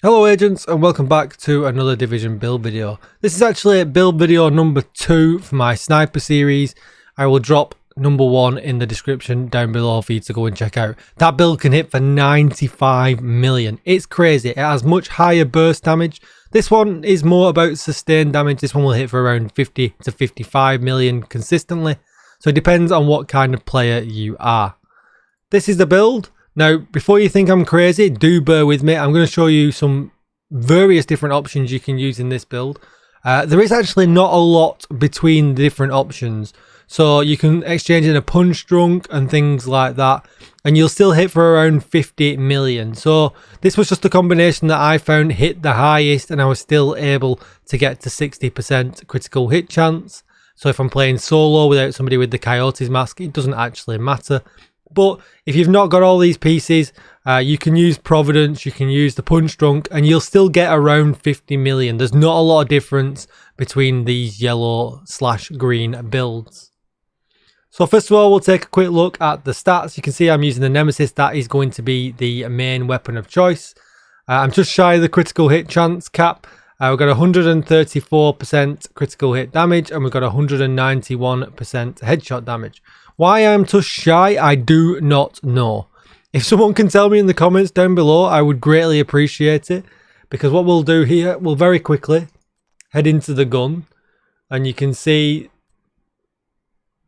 Hello agents and welcome back to another Division build video. This is actually build video number 2 for my sniper series. I will drop number 1 in the description down below for you to go and check out. That build can hit for 95 million. It's crazy. It has much higher burst damage. This one is more about sustained damage. This one will hit for around 50 to 55 million consistently. So it depends on what kind of player you are. This is the build. Now, before you think I'm crazy, do bear with me. I'm going to show you some various different options you can use in this build. There is actually not a lot between the different options. So you can exchange in a punch drunk and things like that. And you'll still hit for around 50 million. So this was just a combination that I found hit the highest. And I was still able to get to 60% critical hit chance. So if I'm playing solo without somebody with the Coyote's mask, it doesn't actually matter. But if you've not got all these pieces, you can use Providence, you can use the Punch Drunk, and you'll still get around 50 million. There's not a lot of difference between these yellow/green builds. So first of all, we'll take a quick look at the stats. You can see I'm using the Nemesis. That is going to be the main weapon of choice. I'm just shy of the critical hit chance cap. We've got 134% critical hit damage, and we've got 191% headshot damage. Why I'm just shy, I do not know. If someone can tell me in the comments down below, I would greatly appreciate it. Because what we'll do here, we'll very quickly head into the gun. And you can see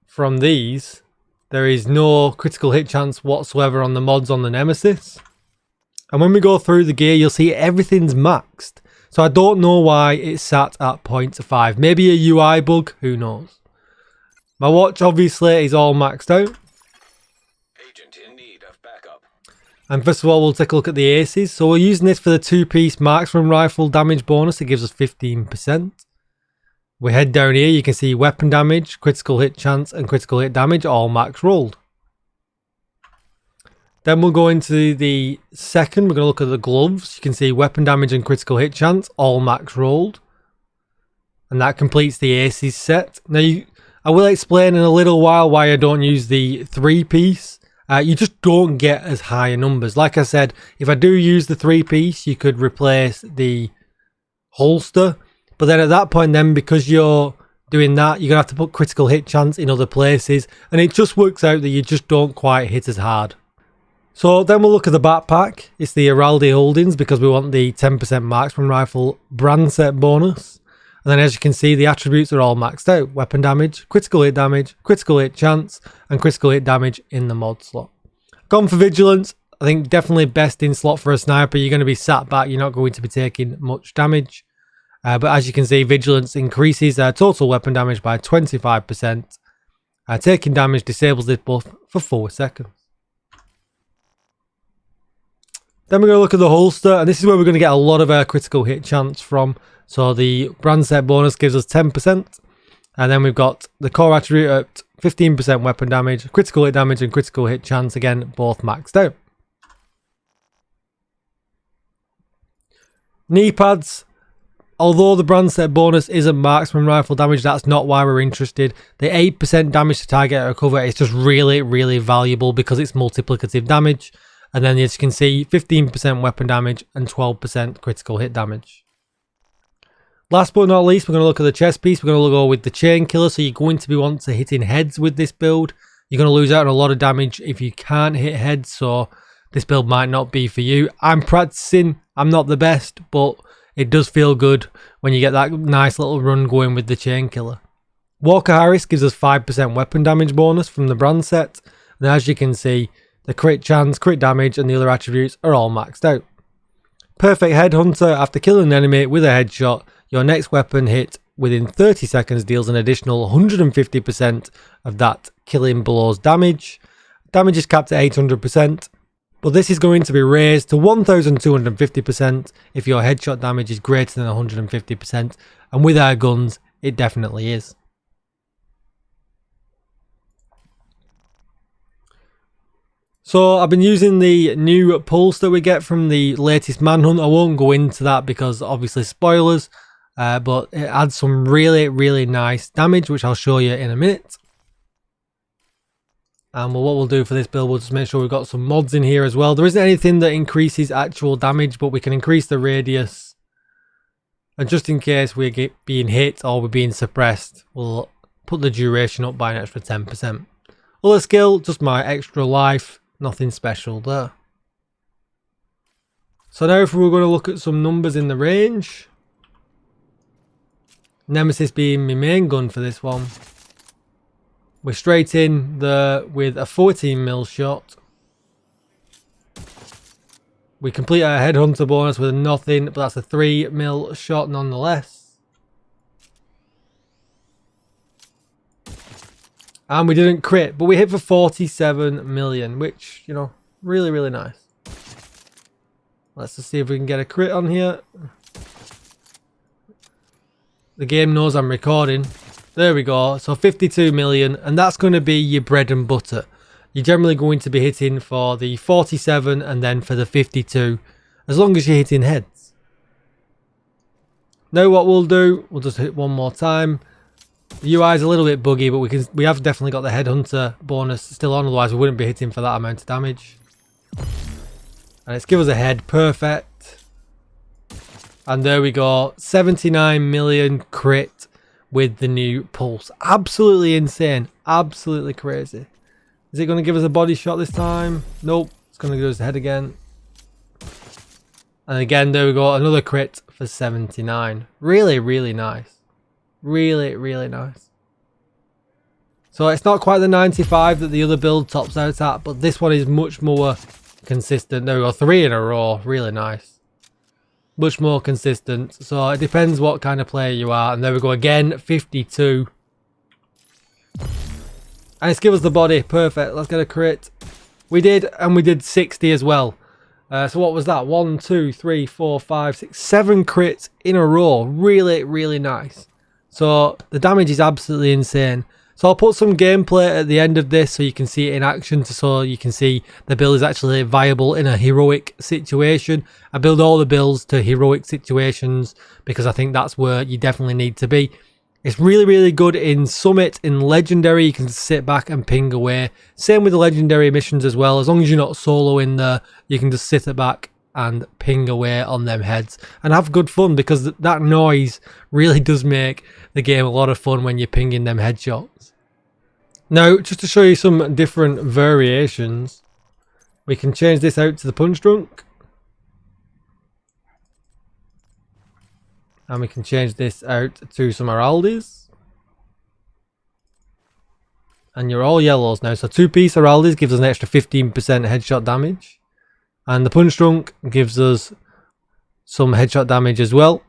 from these, there is no critical hit chance whatsoever on the mods on the Nemesis. And when we go through the gear, you'll see everything's maxed. So I don't know why it's sat at 0.5. Maybe a UI bug, who knows. My watch obviously is all maxed out. Agent in need of backup. And first of all, we'll take a look at the aces. So we're using this for the 2-piece marksman rifle damage bonus. It gives us 15%. We head down here, you can see weapon damage, critical hit chance and critical hit damage all max rolled. Then we'll go into the second. We're going to look at the gloves. You can see weapon damage and critical hit chance all max rolled. And that completes the aces set. Now I will explain in a little while why I don't use the 3-piece. You just don't get as high numbers. Like I said, if I do use the 3-piece, you could replace the holster. But then at that point then, because you're doing that, you're going to have to put critical hit chance in other places. And it just works out that you just don't quite hit as hard. So then we'll look at the backpack. It's the Heraldi Holdings because we want the 10% marksman rifle brand set bonus. And then as you can see, the attributes are all maxed out. Weapon damage, critical hit chance, and critical hit damage in the mod slot. Gone for vigilance. I think definitely best in slot for a sniper. You're going to be sat back. You're not going to be taking much damage. But as you can see, vigilance increases total weapon damage by 25%. Taking damage disables this buff for 4 seconds. Then we're going to look at the holster. And this is where we're going to get a lot of our critical hit chance from. So the brand set bonus gives us 10%. And then we've got the core attribute at 15% weapon damage, critical hit damage and critical hit chance, again, both maxed out. Knee pads. Although the brand set bonus isn't marksman rifle damage, that's not why we're interested. The 8% damage to target or cover is just really, really valuable because it's multiplicative damage. And then as you can see, 15% weapon damage and 12% critical hit damage. Last but not least, we're going to look at the chest piece. We're going to go with the chain killer. So you're going to be wanting to hitting heads with this build. You're going to lose out on a lot of damage if you can't hit heads. So this build might not be for you. I'm practicing. I'm not the best, but it does feel good when you get that nice little run going with the chain killer. Walker Harris gives us 5% weapon damage bonus from the brand set. And as you can see, the crit chance, crit damage and the other attributes are all maxed out. Perfect Headhunter. After killing an enemy with a headshot, your next weapon hit within 30 seconds deals an additional 150% of that killing blow's damage. Damage is capped at 800%, but this is going to be raised to 1250% if your headshot damage is greater than 150%, and with our guns, it definitely is. So I've been using the new pulse that we get from the latest Manhunt. I won't go into that because obviously spoilers. But it adds some really, really nice damage, which I'll show you in a minute. And what we'll do for this build, we'll just make sure we've got some mods in here as well. There isn't anything that increases actual damage, but we can increase the radius. And just in case we're being hit or we're being suppressed, we'll put the duration up by an extra 10%. Other skill, just my extra life, nothing special there. So now if we were going to look at some numbers in the range, Nemesis being my main gun for this one, we're straight in with a 14mm shot. We complete our headhunter bonus with nothing, but that's a 3mm shot nonetheless. And we didn't crit, but we hit for 47 million, which, you know, really, really nice. Let's just see if we can get a crit on here. The game knows I'm recording. There we go. So 52 million, and that's going to be your bread and butter. You're generally going to be hitting for the 47 and then for the 52, as long as you're hitting heads. Now what we'll do, we'll just hit one more time. The UI is a little bit buggy, but we have definitely got the headhunter bonus still on, otherwise we wouldn't be hitting for that amount of damage. And it's give us a head, perfect. And there we go, 79 million crit with the new pulse. Absolutely insane, absolutely crazy. Is it going to give us a body shot this time? Nope, it's going to give us a head again. And again, there we go, another crit for 79. Really, really nice. Really, really nice. So it's not quite the 95 that the other build tops out at, but this one is much more consistent. There we go, 3 in a row, really nice. Much more consistent. So it depends what kind of player you are. And there we go again, 52. And it's give us the body, perfect. Let's get a crit. We did, and we did 60 as well. So what was that? 1, 2, 3, 4, 5, 6, 7 crits in a row. Really, really nice. So the damage is absolutely insane. So I'll put some gameplay at the end of this so you can see it in action, so you can see the build is actually viable in a heroic situation. I build all the builds to heroic situations because I think that's where you definitely need to be. It's really, really good in Summit. In Legendary, you can sit back and ping away. Same with the Legendary missions as well. As long as you're not solo in there, you can just sit it back and ping away on them heads and have good fun, because that noise really does make the game a lot of fun when you're pinging them headshots. Now, just to show you some different variations, we can change this out to the punch drunk. And we can change this out to some Araldis. And you're all yellows now. So 2-piece Araldis gives us an extra 15% headshot damage. And the punch drunk gives us some headshot damage as well.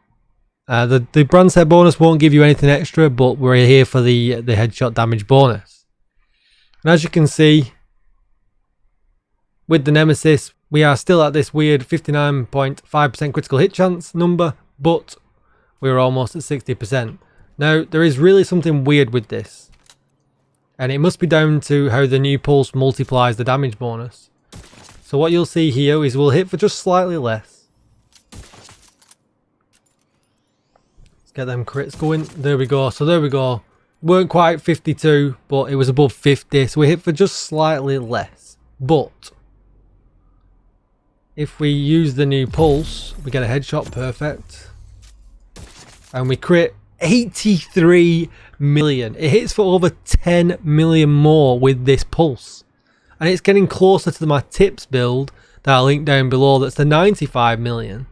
The brand set bonus won't give you anything extra, but we're here for the headshot damage bonus. And as you can see, with the Nemesis, we are still at this weird 59.5% critical hit chance number, but we're almost at 60%. Now, there is really something weird with this, and it must be down to how the new pulse multiplies the damage bonus. So what you'll see here is we'll hit for just slightly less. Let's get them crits going. There we go. So there we go. Weren't quite 52, but it was above 50. So we hit for just slightly less. But if we use the new pulse, we get a headshot, perfect. And we crit 83 million. It hits for over 10 million more with this pulse. And it's getting closer to my tips build that I'll link down below, that's the 95 million.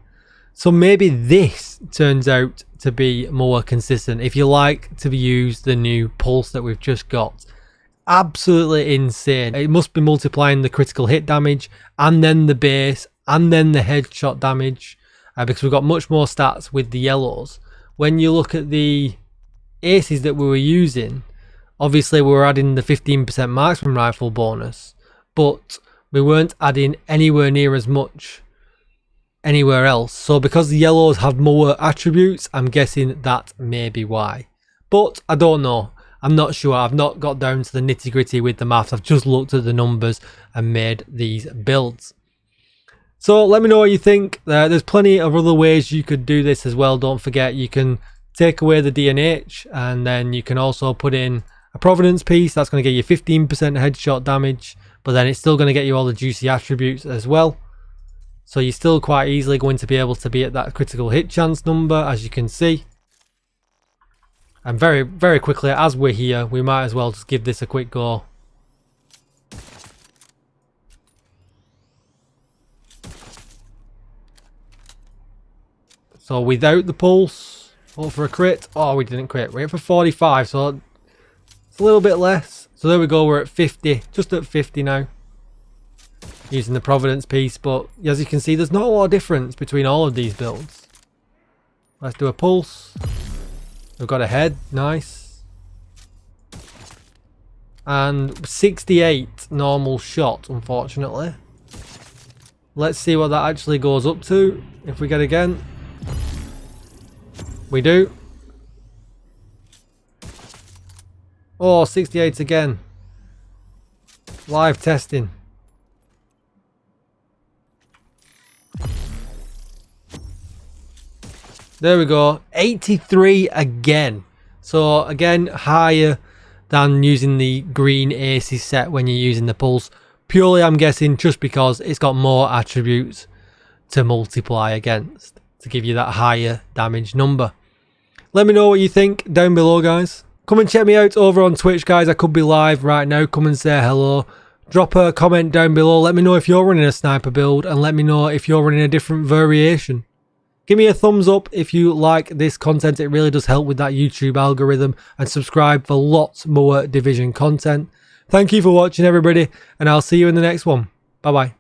So maybe this turns out to be more consistent if you like to use the new pulse that we've just got. Absolutely insane. It must be multiplying the critical hit damage and then the base and then the headshot damage, because we've got much more stats with the yellows. When you look at the aces that we were using, obviously we were adding the 15% marksman rifle bonus, but we weren't adding anywhere near as much anywhere else. So because the yellows have more attributes, I'm guessing that may be why. But I don't know. I'm not sure. I've not got down to the nitty gritty with the maths. I've just looked at the numbers and made these builds. So let me know what you think. There's plenty of other ways you could do this as well. Don't forget, you can take away the DNH, and then you can also put in a provenance piece. That's going to get you 15% headshot damage, but then it's still going to get you all the juicy attributes as well. So you're still quite easily going to be able to be at that critical hit chance number, as you can see. And very, very quickly, as we're here, we might as well just give this a quick go. So without the pulse, hope for a crit. Oh, we didn't crit. We're for 45, so it's a little bit less. So there we go, we're at 50, just at 50 now. Using the Providence piece, but as you can see, there's not a lot of difference between all of these builds. Let's do a pulse. We've got a head, nice. And 68 normal shot, unfortunately. Let's see what that actually goes up to. If we get again. We do. Oh, 68 again. Live testing. There we go. 83 again. So again, higher than using the green aces set when you're using the pulse. Purely, I'm guessing, just because it's got more attributes to multiply against to give you that higher damage number. Let me know what you think down below, guys. Come and check me out over on Twitch, guys. I could be live right now. Come and say hello. Drop a comment down below. Let me know if you're running a sniper build, and let me know if you're running a different variation. Give me a thumbs up if you like this content. It really does help with that YouTube algorithm. And subscribe for lots more Division content. Thank you for watching, everybody. And I'll see you in the next one. Bye-bye.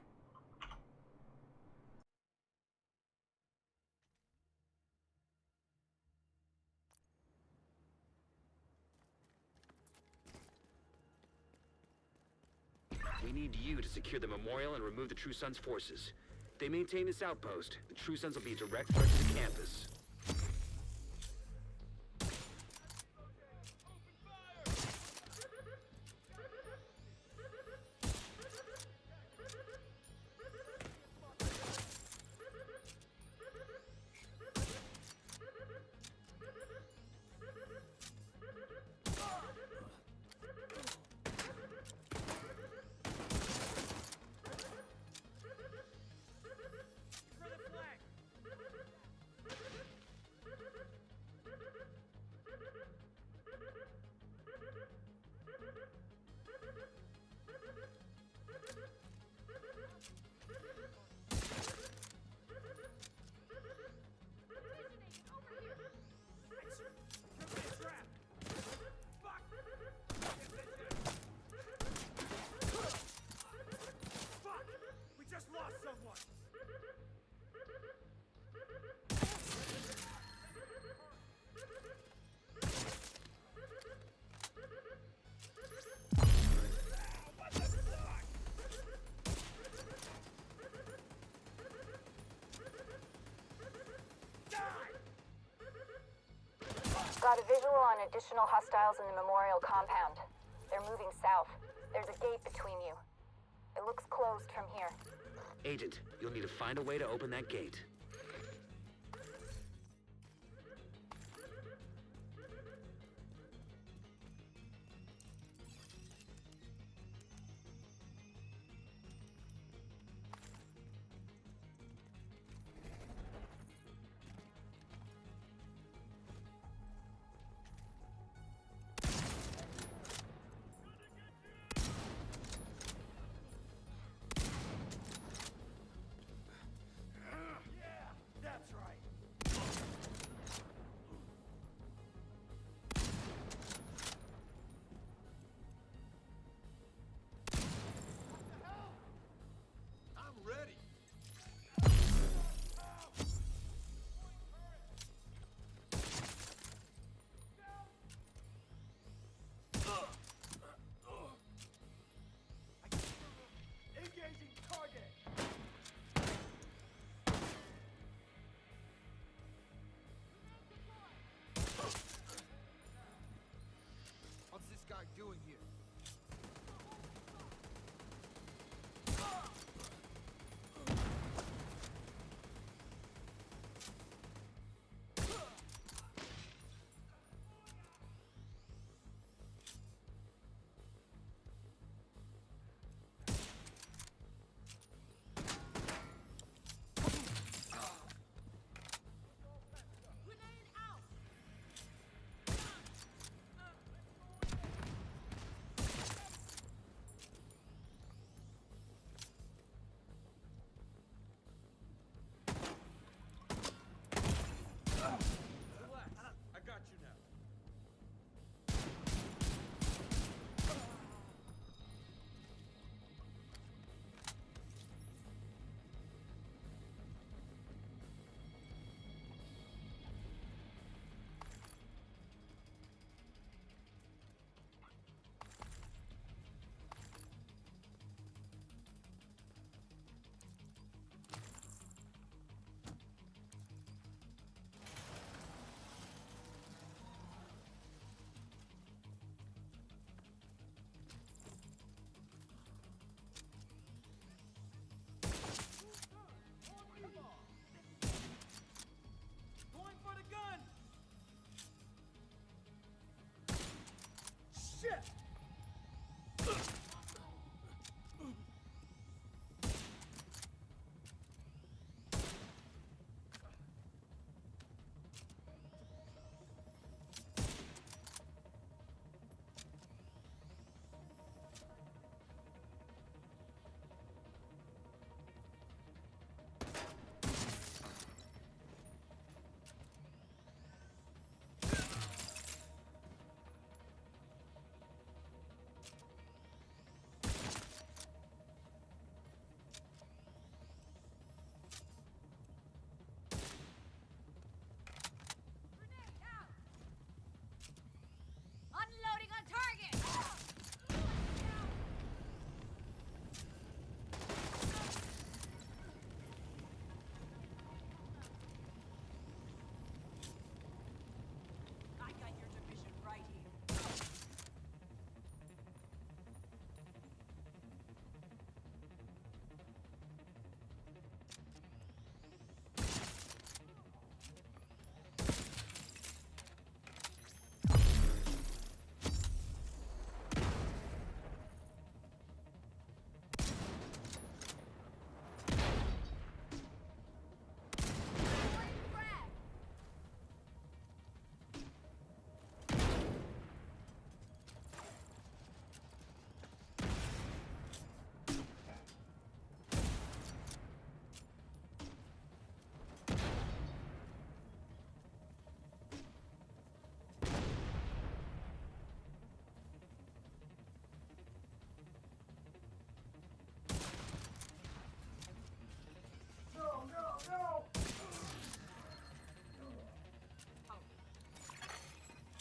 We need you to secure the memorial and remove the True Sons' forces. They maintain this outpost. The True Sons will be a direct threat to the campus. Got a visual on additional hostiles in the memorial compound. They're moving south. There's a gate between you. It looks closed from here. Agent, you'll need to find a way to open that gate.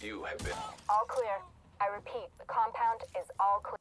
You have been... All clear. I repeat, the compound is all clear.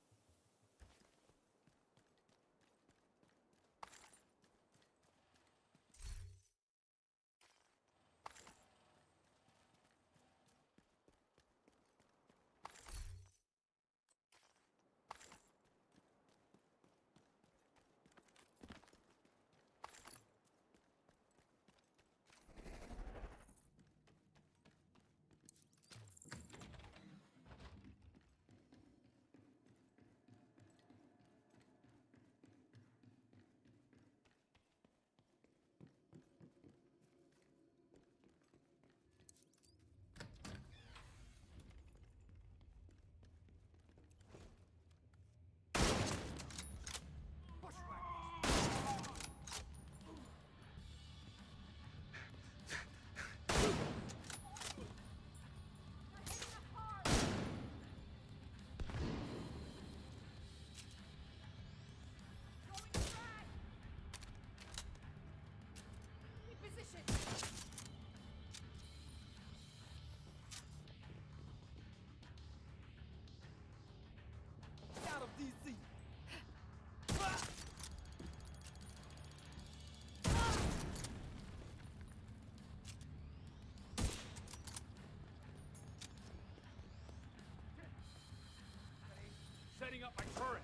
Setting up my turret.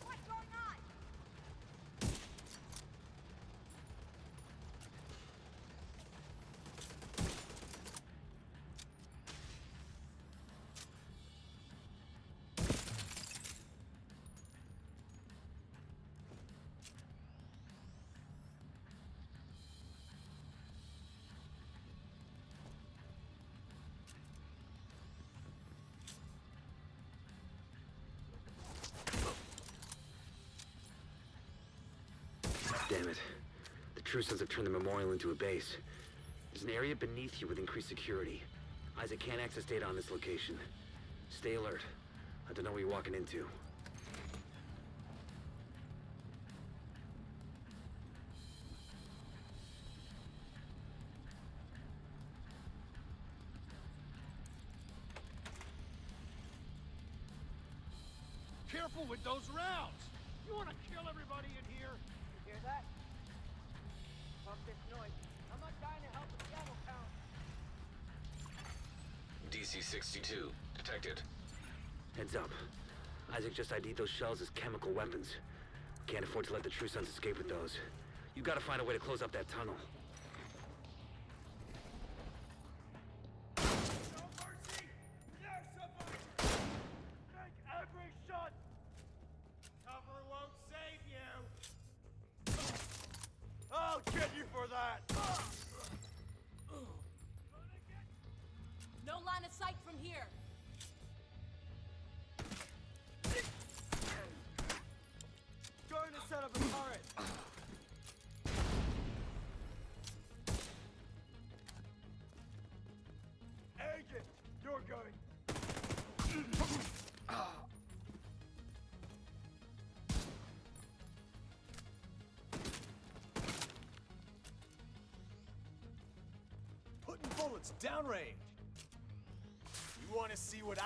What's going on? Damn it. The True Sons have turned the memorial into a base. There's an area beneath you with increased security. Isaac can't access data on this location. Stay alert. I don't know what you're walking into. Careful with those rounds! You want to kill everybody in here? You hear that? Fuck this noise. I'm not dying to help the ammo count. DC-62 detected. Heads up. Isaac just ID'd those shells as chemical weapons. Can't afford to let the True Sons escape with those. You gotta find a way to close up that tunnel. No mercy! There's somebody! Take every shot! Cover won't save you! I'll get you for that! No line of sight from here. Going to set up a turret! Agent, you're going. Putting bullets downrange. You want to see what I...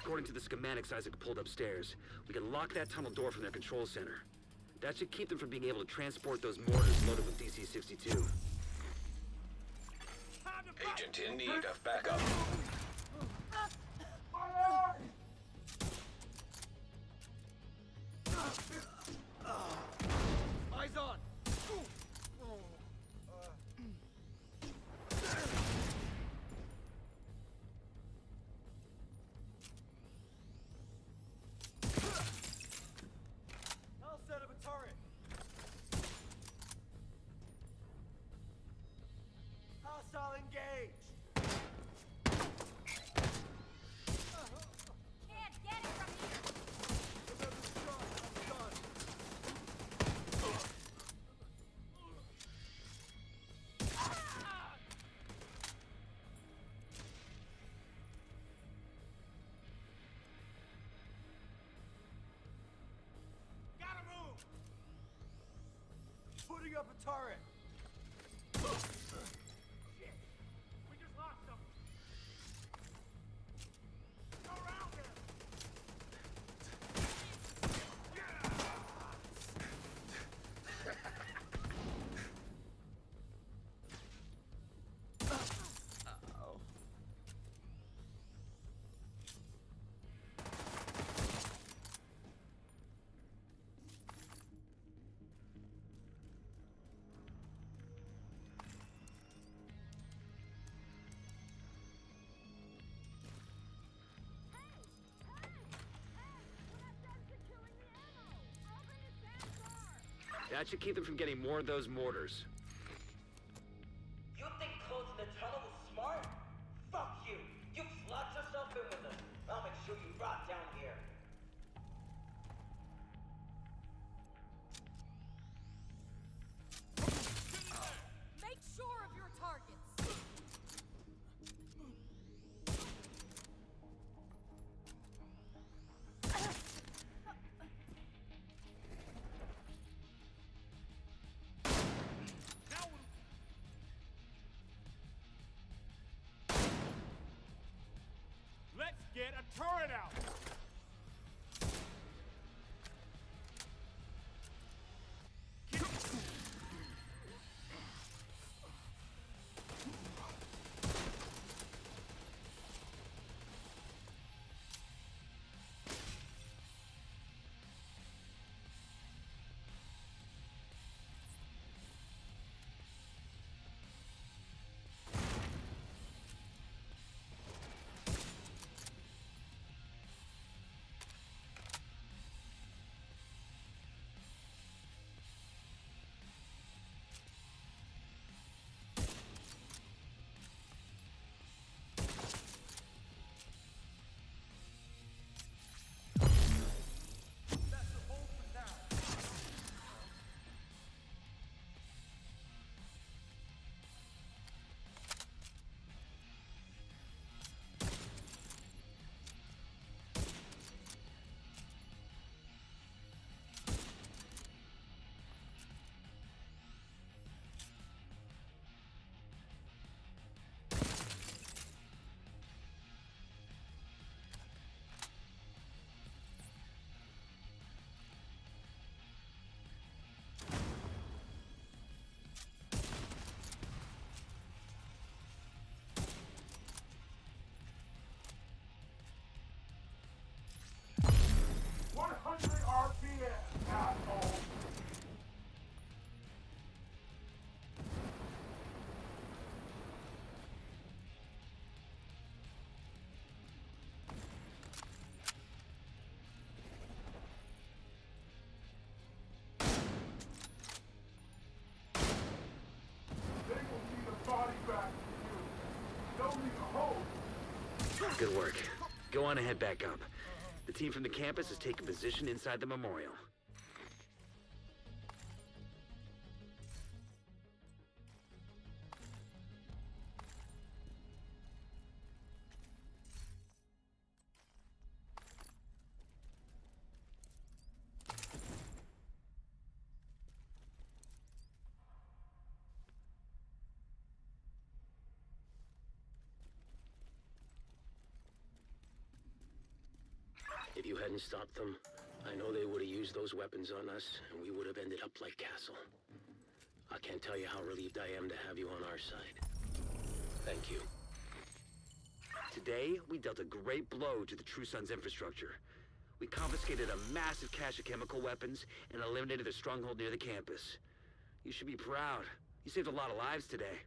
According to the schematics Isaac pulled upstairs, we can lock that tunnel door from their control center. That should keep them from being able to transport those mortars loaded with DC-62. Agent in need of backup. Eyes on! I'll set up a turret. Hostile engaged. Can't get it from here. Remember the shot. I'm done. Gotta move. Putting up a turret. Shit. We just lost them. Go around him. That should keep them from getting more of those mortars. You think closing the tunnel is smart? Fuck you! You locked yourself in with them. I'll make sure you rot down here. Make sure of your targets. Let's get a turret out! RPM, asshole! They will need a body back from you. They'll need a hose. Good work. Go on ahead back up. The team from the campus has taken position inside the memorial. hadn't stopped them, I know they would have used those weapons on us, and we would have ended up like Castle. I can't tell you how relieved I am to have you on our side. Thank you. Today, we dealt a great blow to the True Sons infrastructure. We confiscated a massive cache of chemical weapons and eliminated a stronghold near the campus. You should be proud. You saved a lot of lives today.